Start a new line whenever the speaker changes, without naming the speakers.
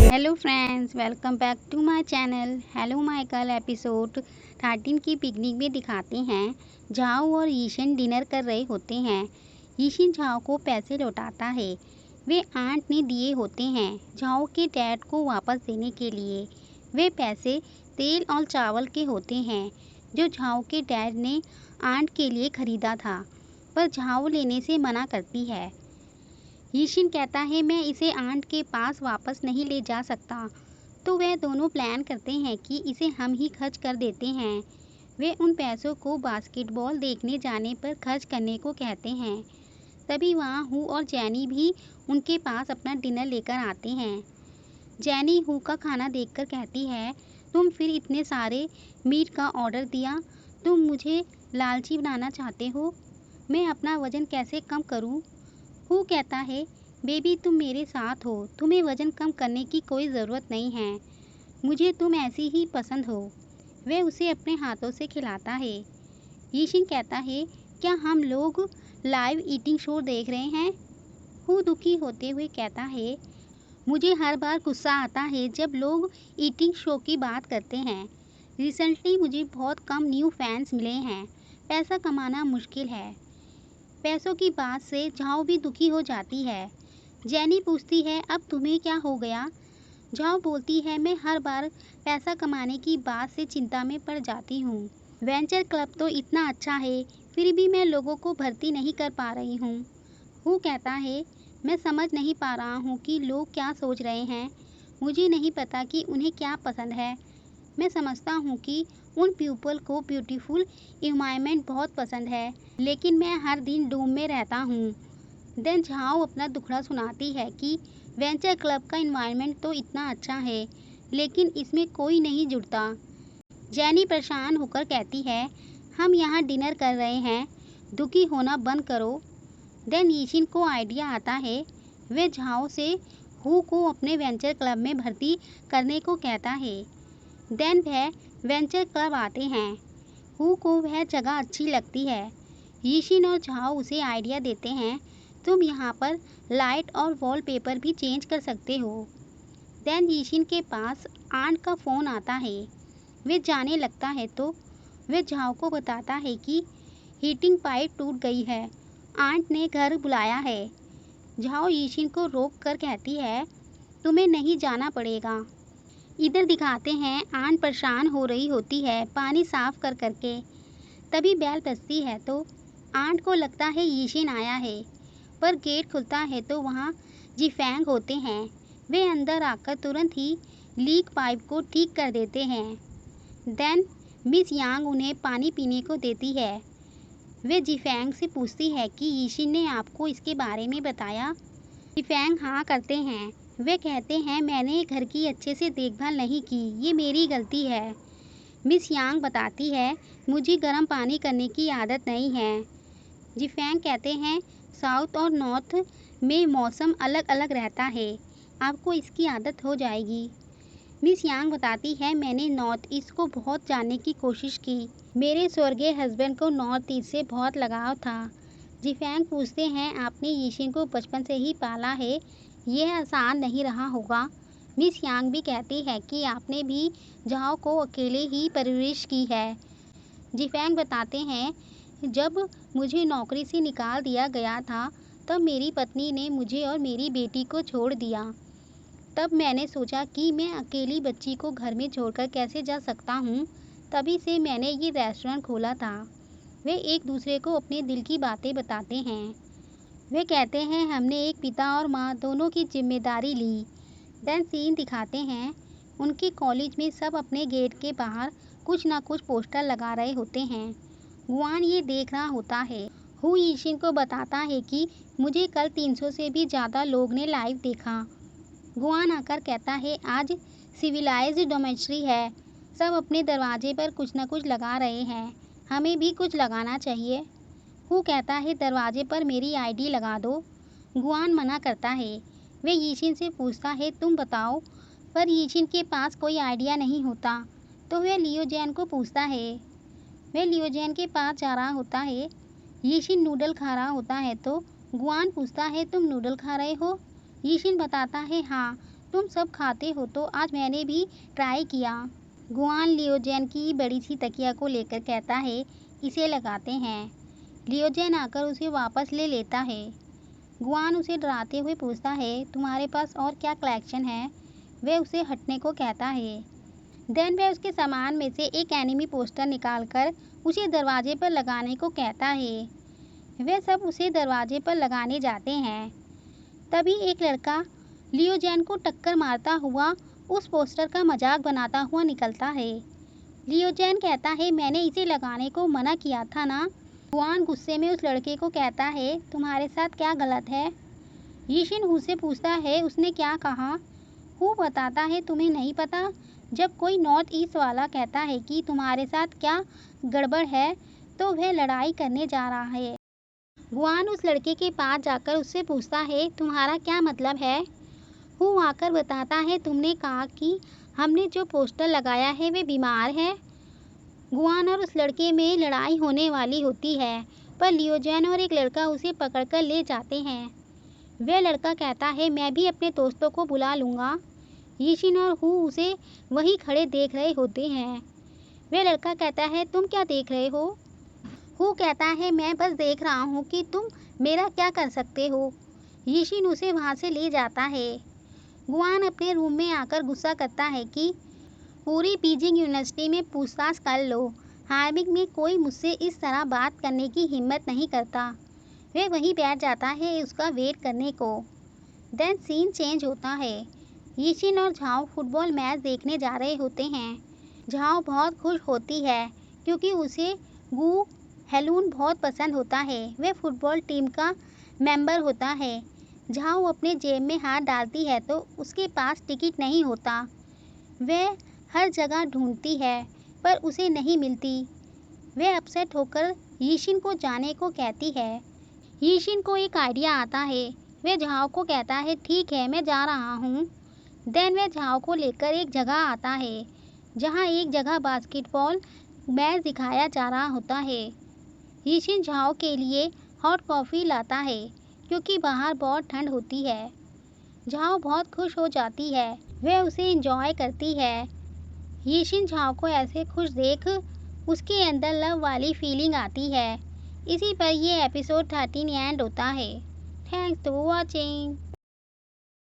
Hello friends, welcome back to my channel. Hello Michael episode 13 की picnic में दिखाते हैं झाओ और यीशन डिनर कर रहे होते हैं। यीशन झाओ को पैसे लौटाता है। वे आंट ने दिए होते हैं झाओ के डैड को वापस देने के लिए। वे पैसे तेल और चावल के होते हैं जो झाओ के डैड ने आंट के लिए खरीदा था, पर झाओ लेने से मना करती है। यीशिन कहता है मैं इसे आंट के पास वापस नहीं ले जा सकता, तो वे दोनों प्लान करते हैं कि इसे हम ही खर्च कर देते हैं। वे उन पैसों को बास्केटबॉल देखने जाने पर खर्च करने को कहते हैं। तभी वहाँ हू और जैनी भी उनके पास अपना डिनर लेकर आते हैं। जैनी हू का खाना देखकर कहती है, तुम फिर इतने सारे मीट का ऑर्डर दिया, तुम मुझे लालची बनाना चाहते हो। मैं अपना वज़न कैसे कम करूँ? हू कहता है, बेबी तुम मेरे साथ हो, तुम्हें वज़न कम करने की कोई ज़रूरत नहीं है, मुझे तुम ऐसी ही पसंद हो। वह उसे अपने हाथों से खिलाता है। यीशिन कहता है, क्या हम लोग लाइव ईटिंग शो देख रहे हैं? हू दुखी होते हुए कहता है, मुझे हर बार गुस्सा आता है जब लोग ईटिंग शो की बात करते हैं। रिसेंटली मुझे बहुत कम न्यू फैंस मिले हैं, पैसा कमाना मुश्किल है। पैसों की बात से झाओ भी दुखी हो जाती है। जैनी पूछती है, अब तुम्हें क्या हो गया? झाओ बोलती है, मैं हर बार पैसा कमाने की बात से चिंता में पड़ जाती हूँ। वेंचर क्लब तो इतना अच्छा है, फिर भी मैं लोगों को भर्ती नहीं कर पा रही हूँ। हू कहता है, मैं समझ नहीं पा रहा हूँ कि लोग क्या सोच रहे हैं। मुझे नहीं पता कि उन्हें क्या पसंद है। मैं समझता हूँ कि उन पीपल को ब्यूटीफुल इन्वायरमेंट बहुत पसंद है, लेकिन मैं हर दिन डूम में रहता हूँ। देन झाओ अपना दुखड़ा सुनाती है कि वेंचर क्लब का इन्वायरमेंट तो इतना अच्छा है, लेकिन इसमें कोई नहीं जुड़ता। जैनी परेशान होकर कहती है, हम यहाँ डिनर कर रहे हैं, दुखी होना बंद करो। देन यीशिन को आइडिया आता है। वे झाओ से हू को अपने वेंचर क्लब में भर्ती करने को कहता है। देन वह वेंचर क्लब आते हैं। हू को वह जगह अच्छी लगती है। यीशिन और झाओ उसे आइडिया देते हैं, तुम यहाँ पर लाइट और वॉलपेपर भी चेंज कर सकते हो। देन यीशिन के पास आंट का फ़ोन आता है। वे जाने लगता है तो वे झाओ को बताता है कि हीटिंग पाइप टूट गई है, आंट ने घर बुलाया है। झाओ यीशिन को रोक कर कहती है, तुम्हें नहीं जाना पड़ेगा। इधर दिखाते हैं आंट परेशान हो रही होती है पानी साफ कर करके। तभी बेल बजती है तो आंट को लगता है यीशिन आया है, पर गेट खुलता है तो वहाँ जिफेंग होते हैं। वे अंदर आकर तुरंत ही लीक पाइप को ठीक कर देते हैं। देन मिस यांग उन्हें पानी पीने को देती है। वे जिफेंग से पूछती है कि यीशिन ने आपको इसके बारे में बताया? जिफेंग हाँ करते हैं। वे कहते हैं, मैंने घर की अच्छे से देखभाल नहीं की, ये मेरी गलती है। मिस यांग बताती है, मुझे गर्म पानी करने की आदत नहीं है। जिफेंग कहते हैं, साउथ और नॉर्थ में मौसम अलग अलग रहता है, आपको इसकी आदत हो जाएगी। मिस यांग बताती है, मैंने नॉर्थ ईस्ट को बहुत जानने की कोशिश की, मेरे स्वर्गीय हस्बैंड को नॉर्थ ईस्ट से बहुत लगाव था। जिफेंग पूछते हैं, आपने यीशिन को बचपन से ही पाला है, यह आसान नहीं रहा होगा। मिस यांग भी कहती है कि आपने भी झाओ को अकेले ही परवरिश की है। जिफेंग बताते हैं, जब मुझे नौकरी से निकाल दिया गया था तब मेरी पत्नी ने मुझे और मेरी बेटी को छोड़ दिया। तब मैंने सोचा कि मैं अकेली बच्ची को घर में छोड़कर कैसे जा सकता हूँ। तभी से मैंने ये रेस्टोरेंट खोला था। वे एक दूसरे को अपने दिल की बातें बताते हैं। वे कहते हैं, हमने एक पिता और माँ दोनों की जिम्मेदारी ली। देन सीन दिखाते हैं, उनके कॉलेज में सब अपने गेट के बाहर कुछ ना कुछ पोस्टर लगा रहे होते हैं। गुआन ये देख रहा होता है। हू यीशिन को बताता है कि मुझे कल 300 से भी ज़्यादा लोग ने लाइव देखा। गुआन आकर कहता है, आज सिविलाइज्ड डोमेस्ट्री है, सब अपने दरवाजे पर कुछ न कुछ लगा रहे हैं, हमें भी कुछ लगाना चाहिए। हू कहता है, दरवाजे पर मेरी आईडी लगा दो। गुआन मना करता है। वे यीशिन से पूछता है, तुम बताओ, पर यीशिन के पास कोई आइडिया नहीं होता, तो वह लियोजैन को पूछता है। वह लियोजैन के पास जा रहा होता है। यीशिन नूडल खा रहा होता है तो गुआन पूछता है, तुम नूडल खा रहे हो? यीशिन बताता है, हाँ, तुम सब खाते हो तो आज मैंने भी ट्राई किया। गुआन लियोजेन की बड़ी सी तकिया को लेकर कहता है, इसे लगाते हैं। लियोजेन आकर उसे वापस ले लेता है। गुआन उसे डराते हुए पूछता है, तुम्हारे पास और क्या कलेक्शन है? वह उसे हटने को कहता है। देन वह उसके सामान में से एक एनिमी पोस्टर निकालकर उसे दरवाजे पर लगाने को कहता है। वे सब उसे दरवाजे पर लगाने जाते हैं। तभी एक लड़का लियोजेन को टक्कर मारता हुआ उस पोस्टर का मजाक बनाता हुआ निकलता है। लियोजेन कहता है, मैंने इसे लगाने को मना किया था ना। गुआन गुस्से में उस लड़के को कहता है, तुम्हारे साथ क्या गलत है? यीशिन हू से पूछता है, उसने क्या कहा? हू बताता है, तुम्हें नहीं पता? जब कोई नॉर्थ ईस्ट वाला कहता है कि तुम्हारे साथ क्या गड़बड़ है तो वह लड़ाई करने जा रहा है। गुआन उस लड़के के पास जाकर उससे पूछता है, तुम्हारा क्या मतलब है? हू आकर बताता है, तुमने कहा कि हमने जो पोस्टर लगाया है वे बीमार है। गुआन और उस लड़के में लड़ाई होने वाली होती है, पर लियोजेन और एक लड़का उसे पकड़कर ले जाते हैं। वह लड़का कहता है, मैं भी अपने दोस्तों को बुला लूँगा। यीशिन और हू उसे वहीं खड़े देख रहे होते हैं। वह लड़का कहता है, तुम क्या देख रहे हो? हू कहता है, मैं बस देख रहा हूँ कि तुम मेरा क्या कर सकते हो। यीशिन उसे वहाँ से ले जाता है। गुआन अपने रूम में आकर गुस्सा करता है कि पूरी बीजिंग यूनिवर्सिटी में पूछताछ कर लो, हार्मिंग में कोई मुझसे इस तरह बात करने की हिम्मत नहीं करता। वह वहीं बैठ जाता है उसका वेट करने को। देन सीन चेंज होता है। यीशिन और झाओ फुटबॉल मैच देखने जा रहे होते हैं। झाओ बहुत खुश होती है क्योंकि उसे गू हेलून बहुत पसंद होता है। वह फुटबॉल टीम का मेंबर होता है। झाओ अपने जेब में हाथ डालती है तो उसके पास टिकट नहीं होता। वह हर जगह ढूंढती है पर उसे नहीं मिलती। वह अपसेट होकर यीशिन को जाने को कहती है। यीशिन को एक आइडिया आता है। वह झाओ को कहता है, ठीक है मैं जा रहा हूँ। देन वह झाओ को लेकर एक जगह आता है जहाँ एक जगह बास्केटबॉल मैच दिखाया जा रहा होता है। यीशिन झाओ के लिए हॉट कॉफ़ी लाता है क्योंकि बाहर बहुत ठंड होती है। झाओ बहुत खुश हो जाती है। वह उसे एंजॉय करती है। यीशिन झाओ को ऐसे खुश देख उसके अंदर लव वाली फीलिंग आती है। इसी पर ये एपिसोड 13 एंड होता है। Thanks for watching.